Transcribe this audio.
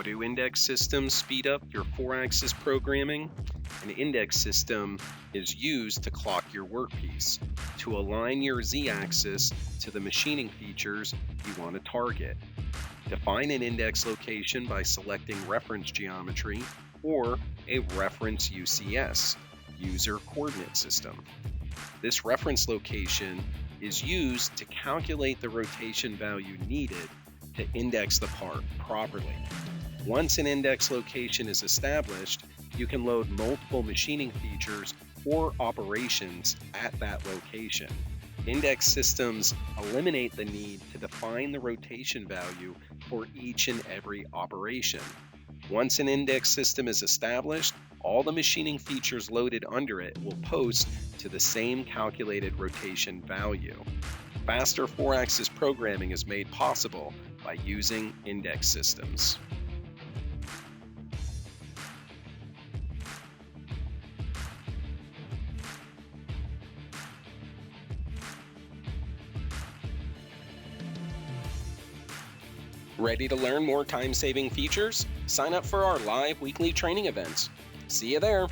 do index systems speed up your 4-axis programming? An index system is used to clock your workpiece, to align your z-axis to the machining features you want to target. Define an index location by selecting reference geometry or a reference UCS, user coordinate system. This reference location is used to calculate the rotation value needed to index the part properly. Once an index location is established, you can load multiple machining features or operations at that location. Index systems eliminate the need to define the rotation value for each and every operation. Once an index system is established, all the machining features loaded under it will post to the same calculated rotation value. Faster 4-axis programming is made possible by using index systems. Ready to learn more time-saving features? Sign up for our live weekly training events. See you there!